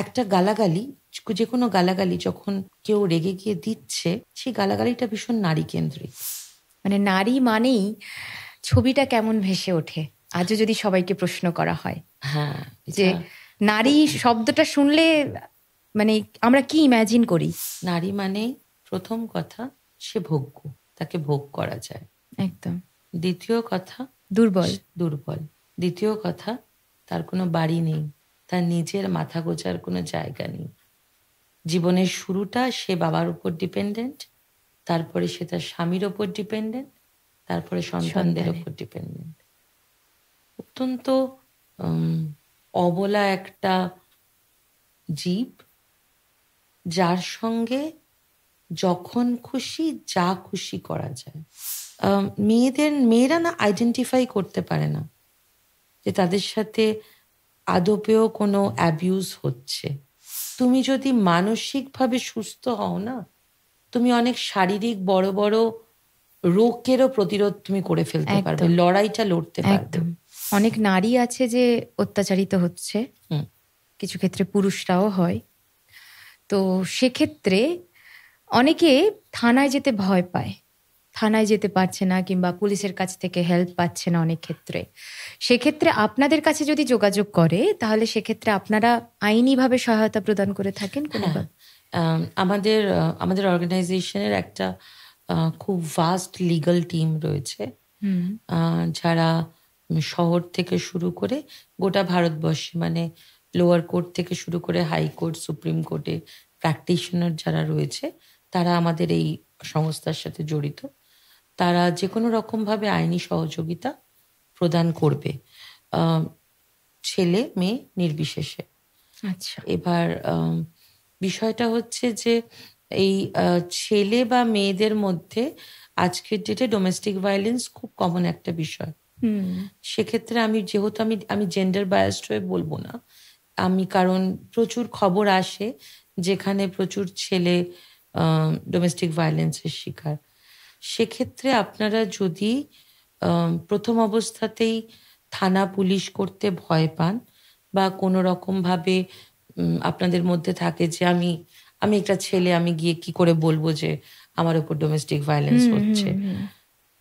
একটা গালাগালি, যে কোনো গালাগালি যখন কেউ রেগে গিয়ে দিচ্ছে, সেই গালাগালিটা ভীষণ নারী কেন্দ্রিক। মানে নারী মানেই ছবিটা কেমন ভেসে ওঠে আজও যদি সবাইকে প্রশ্ন করা হয়। হ্যাঁ, যে নারী শব্দটা শুনলে মানে আমরা কি ইম্যাজিন করি? নারী মানে প্রথম কথা সে ভোগ্য, তাকে ভোগ করা যায়। একদম। দ্বিতীয় কথা দুর্বল। দুর্বল। দ্বিতীয় কথা তার কোনো বাড়ি নেই, তার নিজের মাথা গোজার কোনো জায়গা নেই। জীবনের শুরুটা সে বাবার উপর ডিপেন্ডেন্ট, তারপরে সে তার স্বামীর ওপর ডিপেন্ডেন্ট, তারপরে সন্তানদের ওপর ডিপেন্ডেন্ট। অত্যন্ত অবলা একটা জীব, যার সঙ্গে যখন খুশি যা খুশি করা যায়। মেয়েরা না আইডেন্টিফাই করতে পারে না যে তাদের সাথে আদপেও কোনো অ্যাবিউজ হচ্ছে। তুমি যদি মানসিকভাবে সুস্থ হও না, তুমি অনেক শারীরিক বড় বড় রোগেরও প্রতিরোধ তুমি করে ফেলতে পারবে, লড়াইটা লড়তে পারবে। অনেক নারী আছে যে অত্যাচারিত হচ্ছে, কিছু ক্ষেত্রে পুরুষরাও হয়। তো সেক্ষেত্রে অনেকে থানায় যেতে ভয় পায়, থানায় যেতে পারছে না, কিংবা পুলিশের কাছ থেকে হেল্প পাচ্ছে না অনেক ক্ষেত্রে। সেক্ষেত্রে আপনাদের কাছে যদি যোগাযোগ করে, তাহলে সেক্ষেত্রে আপনারা আইনিভাবে সহায়তা প্রদান করে থাকেন কোনোভাবে? আমাদের অর্গানাইজেশনের একটা খুব ভাস্ট লিগাল টিম রয়েছে, যারা শহর থেকে শুরু করে গোটা ভারতবর্ষে, মানে লোয়ার কোর্ট থেকে শুরু করে হাইকোর্ট, সুপ্রিম কোর্টে প্র্যাকটিশনার যারা রয়েছে, তারা আমাদের এই সংস্থার সাথে জড়িত। তারা যে কোনো রকমভাবে আইনি সহযোগিতা প্রদান করবে, ছেলে মেয়ে নির্বিশেষে। আচ্ছা। এবার বিষয়টা হচ্ছে যে এই ছেলে বা মেয়েদের মধ্যে আজকের ডেটে ডোমেস্টিক ভায়োলেন্স খুব কমন একটা বিষয়। সেক্ষেত্রে যেহেতু আমি জেন্ডার বায়াসড হয়ে বলবো না, কারণ প্রচুর খবর আসে যেখানে প্রচুর ছেলে ডোমেস্টিক ভায়োলেন্সের শিকার। সেক্ষেত্রে আপনারা যদি প্রথম অবস্থাতেই থানা পুলিশ করতে ভয় পান, বা কোনো রকমভাবে আপনাদের মধ্যে থাকে যে আমি একটা ছেলে, আমি গিয়ে কি করে বলবো যে আমার উপর ডোমেস্টিক ভায়োলেন্স হচ্ছে,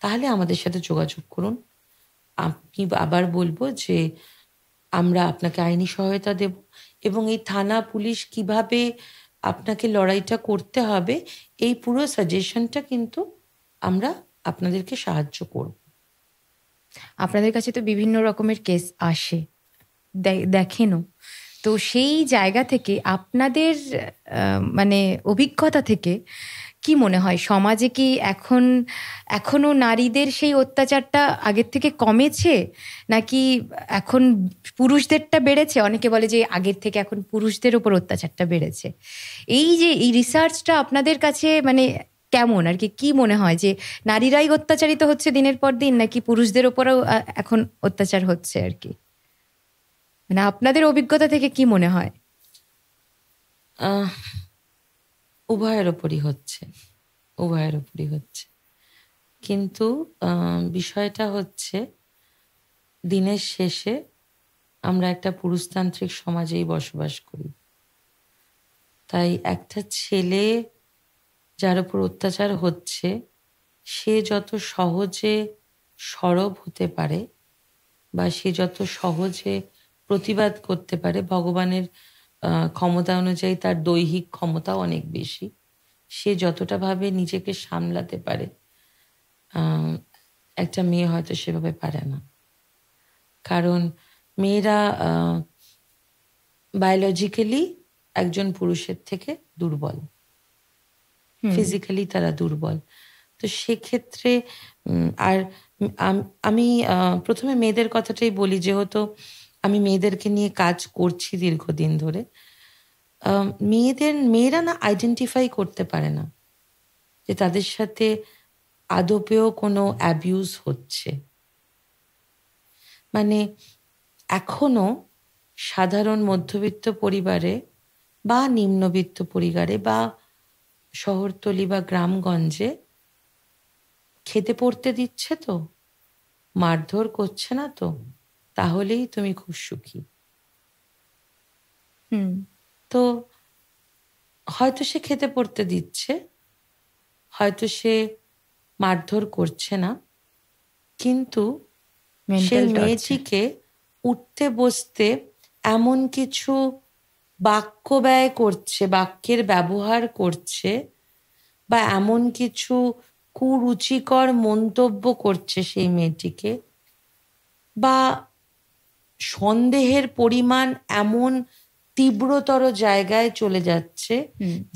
তাহলে আমাদের সাথে যোগাযোগ করুন। আমি আবার বলবো যে আমরা আপনাকে আইনি সহায়তা দেব, এবং এই থানা পুলিশ কিভাবে আপনাকে লড়াইটা করতে হবে, এই পুরো সাজেশনটা কিন্তু আমরা আপনাদেরকে সাহায্য করব। আপনাদের কাছে তো বিভিন্ন রকমের কেস আসে, দেখেনও তো। সেই জায়গা থেকে আপনাদের মানে অভিজ্ঞতা থেকে কি মনে হয়, সমাজে কি এখনো নারীদের সেই অত্যাচারটা আগের থেকে কমেছে, নাকি এখন পুরুষদেরটা বেড়েছে? অনেকে বলে যে আগের থেকে এখন পুরুষদের উপর অত্যাচারটা বেড়েছে। এই যে এই রিসার্চটা আপনাদের কাছে মানে কেমন আর কি মনে হয়, যে নারীরাই অত্যাচারিত হচ্ছে দিনের পর দিন, নাকি পুরুষদের ওপরেও এখন অত্যাচার হচ্ছে আর কি? মানে আপনাদের অভিজ্ঞতা থেকে কি মনে হয়? উভয়ের ওপরই হচ্ছে, কিন্তু বিষয়টা হচ্ছে দিনের শেষে আমরা একটা পুরুষতান্ত্রিক সমাজেই বসবাস করি। তাই একটা ছেলে যার উপর অত্যাচার হচ্ছে, সে যত সহজে সরব হতে পারে বা সে যত সহজে প্রতিবাদ করতে পারে, ভগবানের ক্ষমতা অনুযায়ী তার দৈহিক ক্ষমতাও অনেক বেশি, সে যতটা ভাবে নিজেকে সামলাতে পারে, একটা মেয়ে হয়তো সেভাবে পারে না। কারণ মেয়েরা বায়োলজিক্যালি একজন পুরুষের থেকে দুর্বল, ফিজিক্যালি তারা দুর্বল। তো সেক্ষেত্রে আর আমি প্রথমে মেয়েদের কথাটাই বলি, যেহেতু আমি মেয়েদেরকে নিয়ে কাজ করছি দীর্ঘদিন ধরে। মেয়েরা না আইডেন্টিফাই করতে পারে না যে তাদের সাথে আদপেও কোনো অ্যাবিউজ হচ্ছে। মানে এখনো সাধারণ মধ্যবিত্ত পরিবারে বা নিম্নবিত্ত পরিবারে বা শহরতলি বা গ্রামগঞ্জে খেতে পড়তে দিচ্ছে তো, মারধর করছে না তো, তাহলেই তুমি খুব সুখী। তো তো হয়তো সে খেতে পড়তে দিচ্ছে, হয়তো সে মারধর করছে না, কিন্তু সেই মেয়েটিকে উঠতে বসতে এমন কিছু বাক্য ব্যয় করছে, বাক্যের ব্যবহার করছে, বা এমন কিছু কুরুচিকর মন্তব্য করছে সেই মেয়েটিকে, বা সন্দেহের পরিমাণ এমন তীব্রতর জায়গায় চলে যাচ্ছে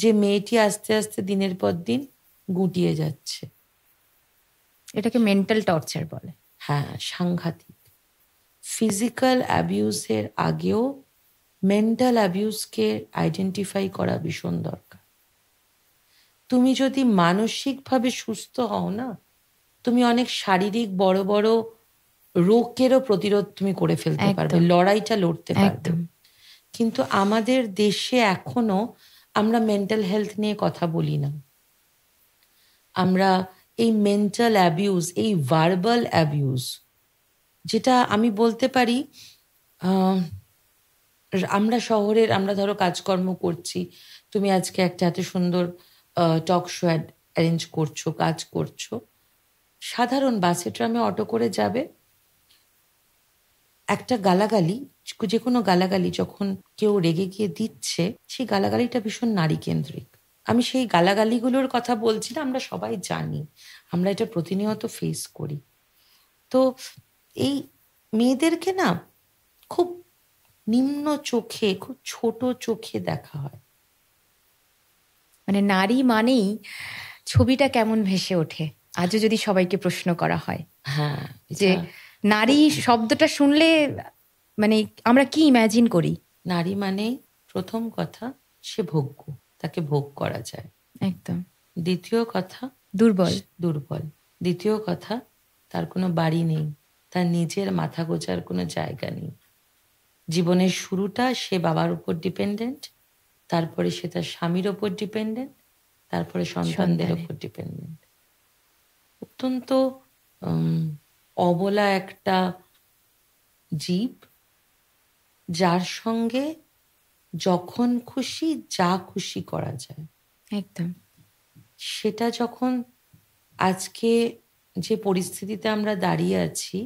যে মেয়েটি আস্তে আস্তে দিনের পর দিন গুটিয়ে যাচ্ছে। এটাকে মেন্টাল টর্চার বলে। হ্যাঁ, সাংঘাতিক। ফিজিক্যাল অ্যাবিউজের আগেও মেন্টাল অ্যাবিউজকে আইডেন্টিফাই করা ভীষণ দরকার। তুমি যদি মানসিকভাবে সুস্থ হও না, তুমি অনেক শারীরিক বড় বড় রোগেরও প্রতিরোধ তুমি করে ফেলতে পারবে, লড়াইটা লড়তে পারবে। কিন্তু আমাদের দেশে এখনো আমরা মেন্টাল হেলথ নিয়ে কথা বলি না। আমরা এই মেন্টাল অ্যাবিউজ, এই ভার্বাল অ্যাবিউজ, যেটা আমি বলতে পারি আমরা শহরের, আমরা ধরো কাজকর্ম করছি, তুমি আজকে একটা এত সুন্দর টক শো অ্যারেঞ্জ করছো, কাজ করছো, সাধারণ বাসে ট্রামে অটো করে যাবে, একটা গালাগালি, যে কোনো গালাগালি যখন কেউ রেগে গিয়ে দিচ্ছে, সেই গালাগালিটা ভীষণ নারী কেন্দ্রিক। আমি সেই গালাগালিগুলোর কথা বলছি না, আমরা সবাই জানি, আমরা এটা প্রতিনিয়ত ফেস করি। তো এই মেয়েদেরকে না খুব নিম্ন চোখে, খুব ছোট চোখে দেখা হয়। মানে নারী মানেই ছবিটা কেমন ভেসে ওঠে আজও যদি সবাইকে প্রশ্ন করা হয়। হ্যাঁ, যে নারী শব্দটা শুনলে মানে আমরা কি ইম্যাজিন করি? নারী মানে প্রথম কথা সে ভোগ্য, তাকে ভোগ করা যায়। একদম। দ্বিতীয় কথা দুর্বল। দুর্বল। দ্বিতীয় কথা তার কোনো বাড়ি নেই, তার নিজের মাথা গোজার কোনো জায়গা নেই। জীবনের শুরুটা সে বাবার উপর ডিপেন্ডেন্ট, তারপরে সে তার স্বামীর ওপর ডিপেন্ডেন্ট, তারপরে সন্তানদের ওপর ডিপেন্ডেন্ট। অত্যন্ত অবলা একটা জীব, যার সঙ্গে যখন খুশি যা খুশি করা যায়। একদম। সেটা যখন আজকে যে পরিস্থিতিতে আমরা দাঁড়িয়ে আছি,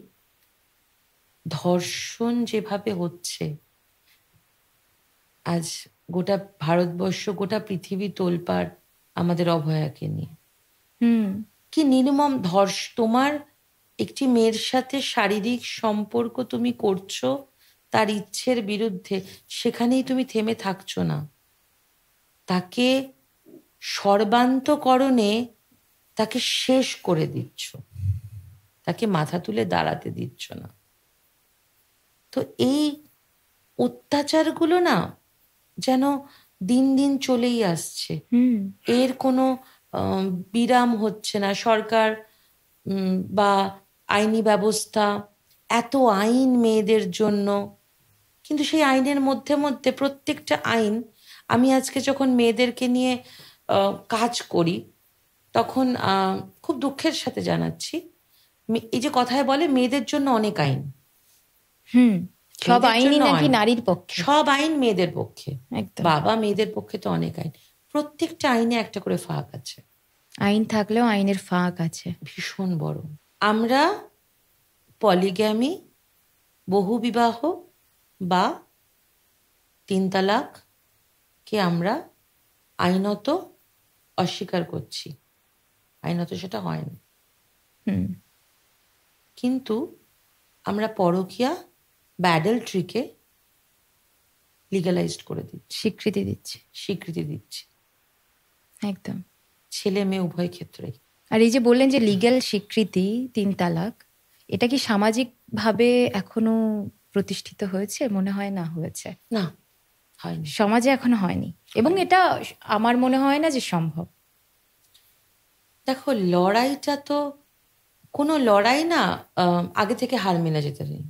ধর্ষণ যেভাবে হচ্ছে, আজ গোটা ভারতবর্ষ, গোটা পৃথিবী তোলপাড় আমাদের অভয়াকে নিয়ে। কি নির্মম তোমার একটি মেয়ের সাথে শারীরিক সম্পর্ক তুমি করছো তার ইচ্ছের বিরুদ্ধে, সেখানেই তুমি থেমে থাকছো না, তাকে সর্বান্তকরণে তাকে শেষ করে দিচ্ছ, তাকে মাথা তুলে দাঁড়াতে দিচ্ছ না। তো এই অত্যাচারগুলো না যেন দিন দিন চলেই আসছে, এর কোনো বিরাম হচ্ছে না। সরকার বা আইনি ব্যবস্থা, এত আইন মেয়েদের জন্য, কিন্তু সেই আইনের মধ্যে মধ্যে প্রত্যেকটা আইন, আমি আজকে যখন মেয়েদেরকে নিয়ে কাজ করি তখন খুব দুঃখের সাথে জানাচ্ছি, এই যে কথায় বলে মেয়েদের জন্য অনেক আইন, সব আইনই নাকি নারীর পক্ষে, সব আইন মেয়েদের পক্ষে। বাবা, মেয়েদের পক্ষে তো অনেক আইন, প্রত্যেকটা আইনে একটা করে ফাঁক আছে। আইন থাকলেও আইনের ফাঁক আছে ভীষণ বড়। আমরা পলিগ্যামি, বহুবিবাহ বা 3 তালাক কে আমরা আইনত অস্বীকার করছি, আইনত সেটা হয় না। কিন্তু আমরা পরকীয়া বা অ্যাডাল্ট্রিকে লিগালাইজড করে দিচ্ছি, স্বীকৃতি দিচ্ছি। একদম, ছেলে মেয়ে উভয় ক্ষেত্রেই। আর এই যে বললেন যে লিগ্যাল স্বীকৃতি 3 তালাক, এটা কি সামাজিক ভাবে এখনো প্রতিষ্ঠিত হয়েছে? মনে হয় না হয়েছে। না, হয়নি, সমাজে এখনো হয়নি, এবং এটা আমার মনে হয় না যে সম্ভব। দেখো, লড়াইটা তো কোনো লড়াই না আগে থেকে হার মেনে যেতে নেই।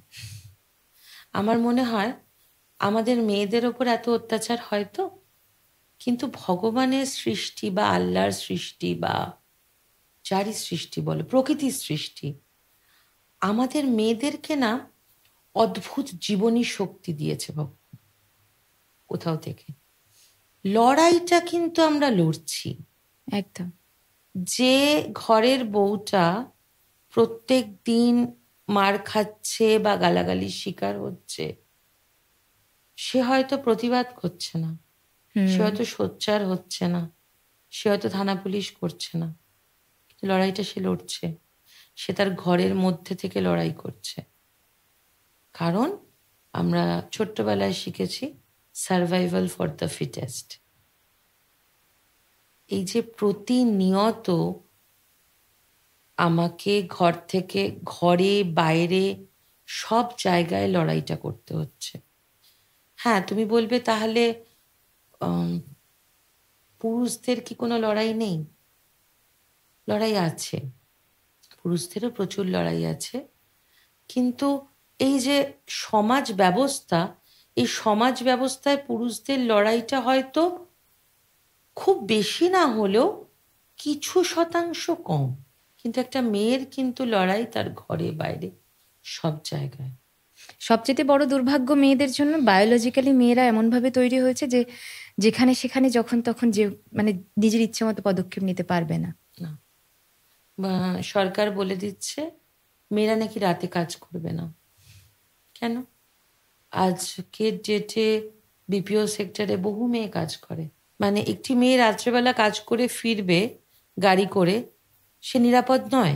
আমার মনে হয় আমাদের মেয়েদের ওপর এত অত্যাচার হয়তো, কিন্তু ভগবানের সৃষ্টি বা আল্লাহর সৃষ্টি বা যারই সৃষ্টি বলো, প্রকৃতির সৃষ্টি, আমাদের মেয়েদেরকে না অদ্ভুত জীবনী শক্তি দিয়েছে ভগবান কোথাও থেকে। লড়াইটা কিন্তু আমরা লড়ছি। একদম। যে ঘরের বউটা প্রত্যেক দিন মার খাচ্ছে বা গালাগালির শিকার হচ্ছে, সে হয়তো প্রতিবাদ করছে না, সে হয়তো সোচ্চার হচ্ছে না, সে হয়তো থানা পুলিশ করছে না, কিন্তু লড়াইটা সে লড়ছে। সে তার ঘরের মধ্যে থেকে লড়াই করছে। কারণ আমরা ছোট্টবেলায় শিখেছি সার্ভাইভাল ফর দ্য ফিটেস্ট। এই যে প্রতিনিয়ত আমাকে ঘর থেকে ঘরে বাইরে সব জায়গায় লড়াইটা করতে হচ্ছে। হ্যাঁ, তুমি বলবে তাহলে পুরুষদের কি কোনো লড়াই নেই? লড়াই আছে, পুরুষদেরও প্রচুর লড়াই আছে। কিন্তু এই যে সমাজ ব্যবস্থা, এই সমাজ ব্যবস্থায় পুরুষদের লড়াইটা হয়তো খুব বেশি না হলেও কিছু শতাংশ কম, কিন্তু একটা মেয়ের কিন্তু লড়াই তার ঘরে বাইরে সব জায়গায়। সবচেয়ে বড় দুর্ভাগ্য মেয়েদের জন্য, বায়োলজিক্যালি মেয়েরা এমনভাবে তৈরি হয়েছে যে যেখানে সেখানে যখন তখন যে মানে নিজের ইচ্ছে মতো পদক্ষেপ নিতে পারবে না। সরকার বলে দিচ্ছে মেয়েরা নাকি রাতে কাজ করবে না। কেন? আজকের ডেটে বিপিও সেক্টরে বহু মেয়ে কাজ করে। মানে একটি মেয়ে রাত্রেবেলা কাজ করে ফিরবে গাড়ি করে, সে নিরাপদ নয়,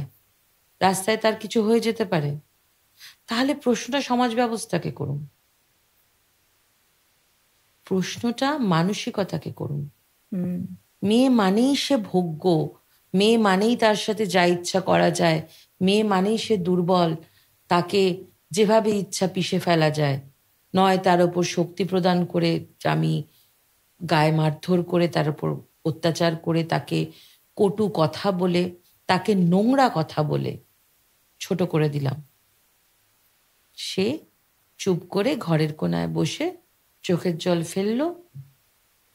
রাস্তায় তার কিছু হয়ে যেতে পারে। তাহলে প্রশ্নটা সমাজ ব্যবস্থাকে করুন, প্রশ্নটা মানসিকতাকে করুন। মেয়ে মানেই সে ভোগ্য, মেয়ে মানেই তার সাথে যা ইচ্ছা করা যায়, মেয়ে মানেই সে দুর্বল, তাকে যেভাবে ইচ্ছা পিষে ফেলা যায়, নয় তার ওপর শক্তি প্রদান করে আমি গায়ে মারধর করে তার উপর অত্যাচার করে তাকে কটু কথা বলে তাকে নোংরা কথা বলে ছোট করে দিলাম। সে চুপ করে ঘরের কোনায় বসে চোখের জল ফেললো,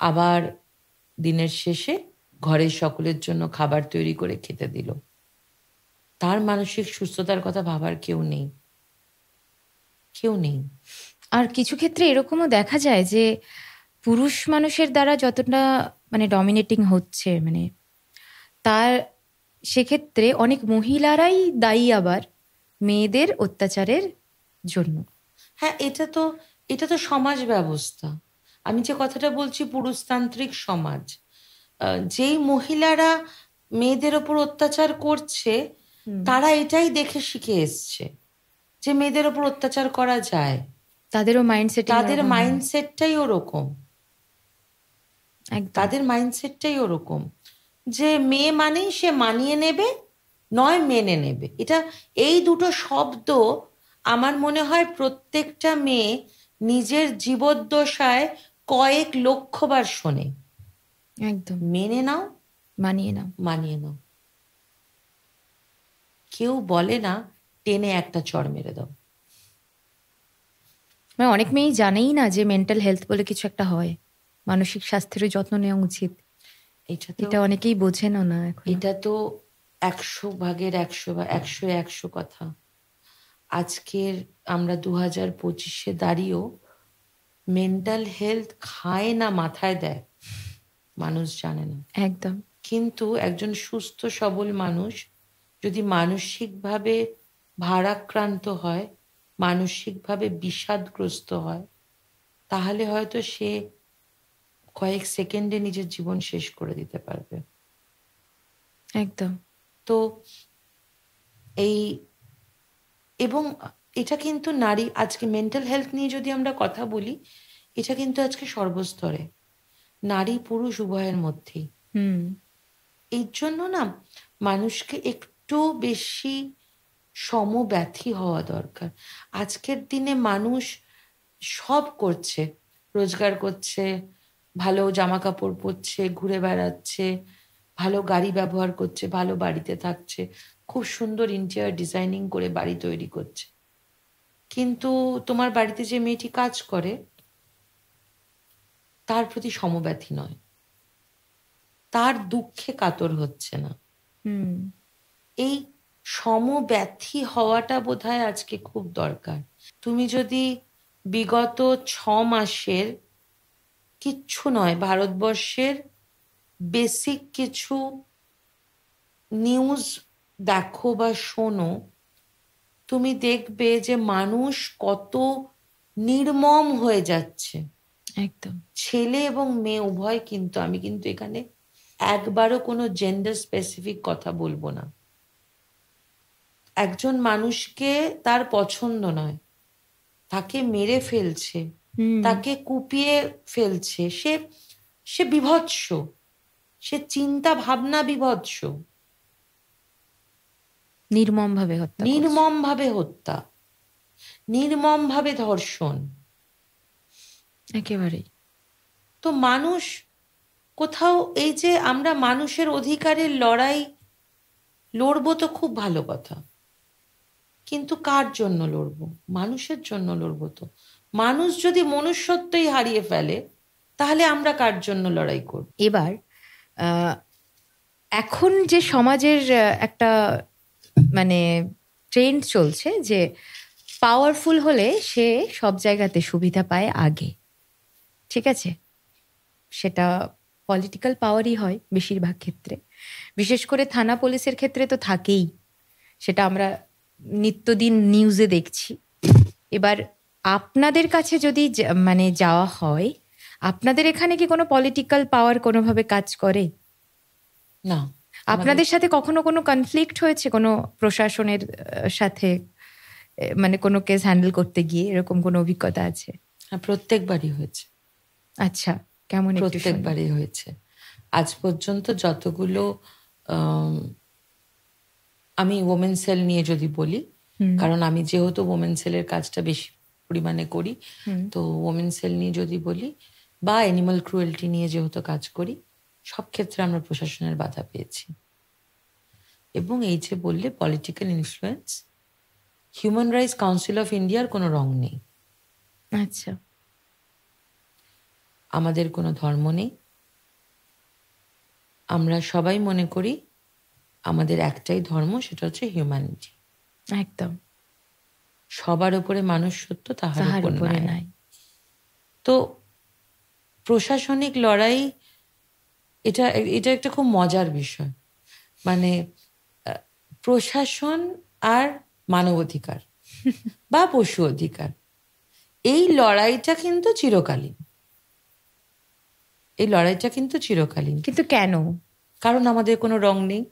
আবার দিনের শেষে ঘরের সকলের জন্য খাবার তৈরি করে খেতে দিল। তার মানসিক সুস্থতার কথা ভাবার কেউ নেই, কেউ নেই। আর কিছু ক্ষেত্রে এরকমও দেখা যায় যে পুরুষ মানুষের দ্বারা যতটা মানে ডমিনেটিং হচ্ছে, মানে তার সেক্ষেত্রে অনেক মহিলারাই দায়ী আবার মেয়েদের অত্যাচারের জন্য। হ্যাঁ, এটা তো সমাজ ব্যবস্থা। আমি যে কথাটা বলছি পুরুষতান্ত্রিক সমাজ। যেই মহিলারা মেয়েদের ওপর অত্যাচার করছে তারা এটাই দেখে শিখে এসছে যে মেয়েদের ওপর অত্যাচার করা যায়। তাদেরও মাইন্ডসেট, তাদের মাইন্ডসেটটাই ওরকম, তাদের মাইন্ডসেটটাই ওরকম যে মেয়ে মানেই সে মানিয়ে নেবে নয় মেনে নেবে। এই দুটো শব্দ আমার মনে হয় প্রত্যেকটা মেয়ে নিজের জীবদ্দশায় কয়েক লক্ষবার শোনে। একদম। মেনে নাও, মানিয়ে নাও, মানিয়ে নাও। কেউ বলে না টেনে একটা চড় মেরে দাও। মানে অনেক মেয়েই জানেই না যে মেন্টাল হেলথ বলে কিছু একটা হয়, মানসিক স্বাস্থ্যের যত্ন নেওয়া উচিত। এটা অনেকেই বোঝেনও না এখন। এটা তো 100 ভাগের 100 বা 100 কথা। আজকের আমরা 2025-এ দাঁড়িয়েও মেন্টাল হেলথ খায় না মাথায় দেয় মানুষ জানে না। একদম। কিন্তু একজন সুস্থ সবল মানুষ যদি মানসিকভাবে ভারাক্রান্ত হয়, মানসিকভাবে বিষাদগ্রস্ত হয়, তাহলে হয়তো সে কয়েক সেকেন্ডে নিজের জীবন শেষ করে দিতে পারবে। একদম। তো এবং এটা কিন্তু নারী, আজকে মেন্টাল হেলথ নিয়ে যদি আমরা কথা বলি, এটা কিন্তু আজকে সর্বস্তরে, নারী পুরুষ উভয়ের মধ্যেই। এই জন্য না মানুষকে একটু বেশি সমব্যথী হওয়া দরকার। আজকের দিনে মানুষ সব করছে, রোজগার করছে, ভালো জামা কাপড় পরছে, ঘুরে বেড়াচ্ছে, ভালো গাড়ি ব্যবহার করছে, ভালো বাড়িতে থাকছে, খুব সুন্দর ইন্টেরিয়র ডিজাইনিং করে বাড়ি তৈরি করছে। কিন্তু তোমার বাড়িতে যে মেয়েটি কাজ করে তার প্রতি সমব্যথী নয়, তার দুঃখে কাতর হচ্ছে না। এই সমব্যথী হওয়াটা বোধহয় আজকে খুব দরকার। তুমি যদি বিগত 6 মাসের কিচ্ছু নয়, ভারতবর্ষের বেসিক কিছু নিউজ দেখো বা শোনো, তুমি দেখবে যে মানুষ কত নির্মম হয়ে যাচ্ছে। একদম। ছেলে এবং মেয়ে উভয়, কিন্তু আমি কিন্তু এখানে একবারও কোনো জেন্ডার স্পেসিফিক কথা বলবো না। একজন মানুষকে তার পছন্দ নয়, তাকে মেরে ফেলছে, তাকে কুপিয়ে ফেলছে, সে সে বিভৎস, সে চিন্তা ভাবনা বিভৎস, নির্মমভাবে হত্যা, নির্মমভাবে হত্যা, নির্মমভাবে ধর্ষণ। একেবারেই। তো মানুষ কোথাও, এই যে আমরা মানুষের অধিকারের লড়াই লড়বো তো খুব ভালো কথা, কিন্তু কার জন্য লড়বো? মানুষের জন্য লড়বো। তো মানুষ যদি মনুষ্যত্বই হারিয়ে ফেলে, তাহলে আমরা কার জন্য লড়াই করব? এবার এখন যে সমাজের একটা মানে ট্রেন্ড চলছে যে পাওয়ারফুল হলে সে সব জায়গাতে সুবিধা পায় আগে, ঠিক আছে? সেটা পলিটিক্যাল পাওয়ারই হয় বেশিরভাগ ক্ষেত্রে, বিশেষ করে থানা পুলিশের ক্ষেত্রে তো থাকেই, সেটা আমরা নিত্যদিন নিউজে দেখছি। এবার আপনাদের কাছে যদি মানে যাওয়া হয়, আপনাদের এখানে কি কোনো পলিটিক্যাল পাওয়ার কোনোভাবে কাজ করে? না। আপনাদের সাথে কখনো কোনো কনফ্লিক্ট হয়েছে কোনো প্রশাসনের সাথে, মানে কোনো কেস হ্যান্ডেল করতে গিয়ে এরকম কোনো অভিজ্ঞতা আছে? হ্যাঁ, প্রত্যেকবারই হয়েছে। আচ্ছা, কেমন? প্রত্যেকবারই হয়েছে। আজ পর্যন্ত যতগুলো আমি ওমেন সেল নিয়ে যদি বলি, কারণ আমি যেহেতু ওমেন সেলের কাজটা বেশি পরিমাণে করি, তো ওমেন সেল নিয়ে যদি বলি বা অ্যানিমাল ক্রুয়েলটি নিয়ে যেহেতু কাজ করি, সব ক্ষেত্রে আমরা প্রশাসনের বাধা পেয়েছি। এবং এই যে বললে political influence, human rights council of ইন্ডিয়ার কোনো রং নেই। আচ্ছা। আমাদের কোনো ধর্ম নেই, আমরা সবাই মনে করি আমাদের একটাই ধর্ম, সেটা হচ্ছে হিউম্যানিটি। একদম। সবার উপরে মানুষ সত্য, তাহার উপরে নাই। তো প্রশাসনিক লড়াই, এটা এটা একটা খুব মজার বিষয়। মানে প্রশাসন আর মানবাধিকার বা পশু অধিকার, এই লড়াইটা কিন্তু চিরকালীন। এই লড়াইটা কিন্তু চিরকালীন। কিন্তু কেন? কারণ আমাদের কোনো রং নেই।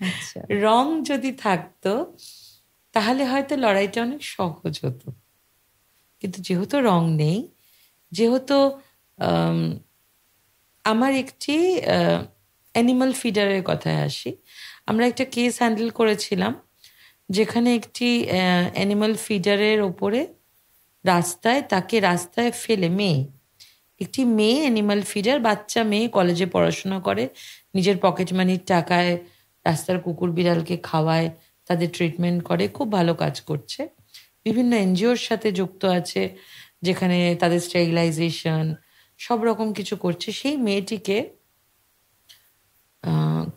আচ্ছা। রং যদি থাকতো তাহলে হয়তো লড়াইটা অনেক সহজ হতো, কিন্তু যেহেতু রং নেই, যেহেতু আমার একটি অ্যানিমাল ফিডারের কথায় আসি, আমরা একটা কেস হ্যান্ডেল করেছিলাম যেখানে একটি অ্যানিমাল ফিডারের ওপরে তাকে রাস্তায় ফেলে, একটি মেয়ে অ্যানিমাল ফিডার, বাচ্চা মেয়ে, কলেজে পড়াশোনা করে, নিজের পকেট মানির টাকায় রাস্তার কুকুর বিড়ালকে খাওয়ায়, তাদের ট্রিটমেন্ট করে, খুব ভালো কাজ করছে, বিভিন্ন এনজিওর সাথে যুক্ত আছে যেখানে তাদের স্টেরিলাইজেশন সব রকম কিছু করছে। সেই মেয়েটিকে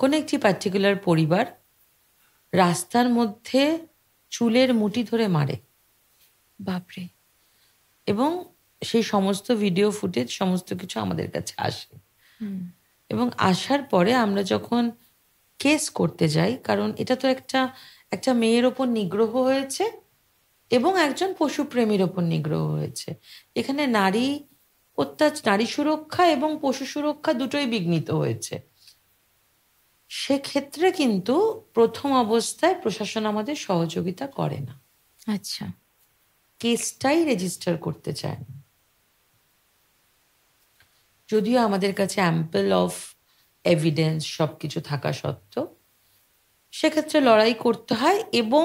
কোনো একটি পার্টিকুলার পরিবার রাস্তার মধ্যে চুলের মুঠি ধরে মারে। বাপরে। এবং সেই সমস্ত ভিডিও ফুটেজ সমস্ত কিছু আমাদের কাছে আসে। এবং আসার পরে আমরা যখন কেস করতে যাই, কারণ এটা তো একটা মেয়ের ওপর নিগ্রহ হয়েছে এবং একজন পশুপ্রেমীর ওপর নিগ্রহ হয়েছে, এখানে নারী সুরক্ষা এবং পশু সুরক্ষা দুটোই বিঘ্নিত হয়েছে। সেক্ষেত্রে কিন্তু প্রথম অবস্থায় প্রশাসন আমাদের সহযোগিতা করে না। আচ্ছা। কেসটাই রেজিস্টার করতে চায় না, যদিও আমাদের কাছে অ্যাম্পল অফ এভিডেন্স সবকিছু থাকা সত্ত্বেও সেক্ষেত্রে লড়াই করতে হয় এবং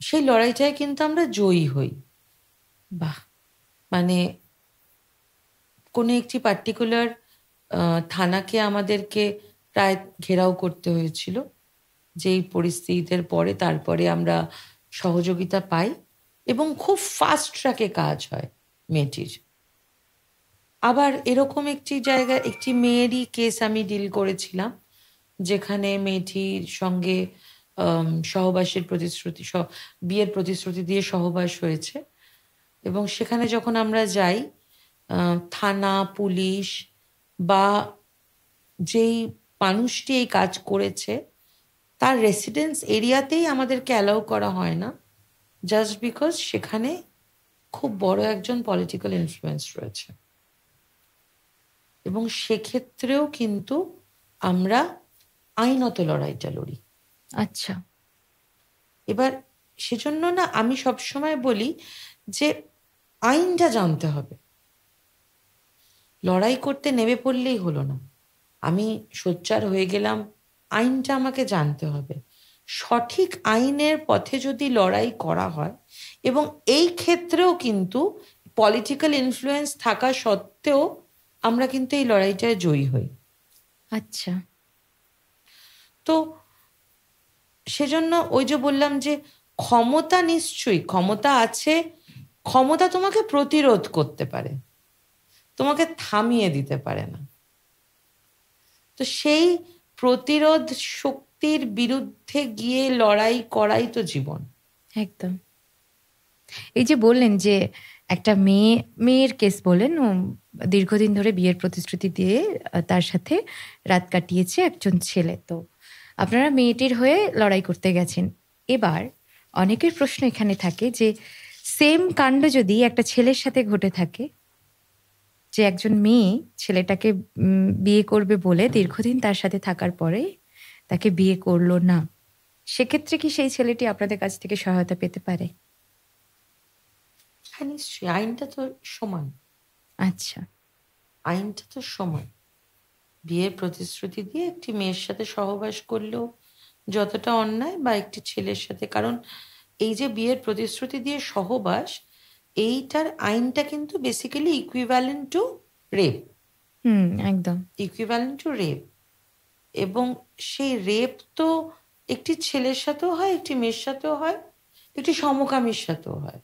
সেই লড়াইটায় কিন্তু আমরা জয়ী হই। বাহ। মানে কোনো একটি পার্টিকুলার থানাকে আমাদেরকে প্রায় ঘেরাও করতে হয়েছিল, যেই পরিস্থিতির পরে তারপরে আমরা সহযোগিতা পাই এবং খুব ফাস্ট ট্র্যাকে কাজ হয় মেয়েটির। আবার এরকম একটি জায়গায় একটি মেয়েরই কেস আমি ডিল করেছিলাম, যেখানে মেয়েটির সঙ্গে সহবাসের প্রতিশ্রুতি, বিয়ের প্রতিশ্রুতি দিয়ে সহবাস হয়েছে। এবং সেখানে যখন আমরা যাই, থানা, পুলিশ বা যেই মানুষটি এই কাজ করেছে তার রেসিডেন্স এরিয়াতেই আমাদেরকে অ্যালাউ করা হয় না, জাস্ট বিকজ সেখানে খুব বড় একজন পলিটিক্যাল ইনফ্লুয়েন্স রয়েছে। এবং সেক্ষেত্রেও কিন্তু আমরা আইনত লড়াইটা লড়ি। আচ্ছা। এবার সেজন্য না আমি সবসময় বলি যে আইনটা জানতে হবে, লড়াই করতে নেমে পড়লেই হলো না। আমি সোচ্চার হয়ে গেলাম, আইনটা আমাকে জানতে হবে। সঠিক আইনের পথে যদি লড়াই করা হয়, এবং এই ক্ষেত্রেও কিন্তু পলিটিক্যাল ইনফ্লুয়েন্স থাকা সত্ত্বেও আমরা কিন্তু এই লড়াইটায় জয়ী হই। আচ্ছা। তো সেজন্য ওই যে বললাম যে ক্ষমতা, নিশ্চয়ই ক্ষমতা আছে, ক্ষমতা তোমাকে প্রতিরোধ করতে পারে, তোমাকে থামিয়ে দিতে পারে না। তো সেই প্রতিরোধ শক্তির বিরুদ্ধে গিয়ে লড়াই করাই তো জীবন। একদম। এই যে বললেন যে একটা মেয়ের কেস বললেন, দীর্ঘদিন ধরে বিয়ের প্রতিশ্রুতি দিয়ে তার সাথে রাত কাটিয়েছে একজন ছেলে। তো আপনারা মেয়েটির হয়ে লড়াই করতে গেছেন। এবার অনেকের প্রশ্ন এখানে থাকে যে সেম কাণ্ড যদি একটা ছেলের সাথে ঘটে থাকে, যে একজন মেয়ে ছেলেটাকে বিয়ে করবে বলে দীর্ঘদিন তার সাথে থাকার পরে তাকে বিয়ে করলো না, সেক্ষেত্রে কি সেই ছেলেটি আপনাদের কাছ থেকে সহায়তা পেতে পারে? হ্যাঁ, নিশ্চয়ই, আইনটা তো সমান। আচ্ছা। আইনটা তো সমান। বিয়ের প্রতিশ্রুতি দিয়ে একটি মেয়ের সাথে সহবাস করলেও যতটা অন্যায়, বা একটি ছেলের সাথে, কারণ এই যে বিয়ের প্রতিশ্রুতি দিয়ে সহবাস, এইটার আইনটা কিন্তু বেসিক্যালি ইকুইভ্যালেন্ট টু রেপ। একদম ইকুইভ্যালেন্ট টু রেপ। এবং সেই রেপ তো একটি ছেলের সাথেও হয়, একটি মেয়ের সাথেও হয়, একটি সমকামীর সাথেও হয়।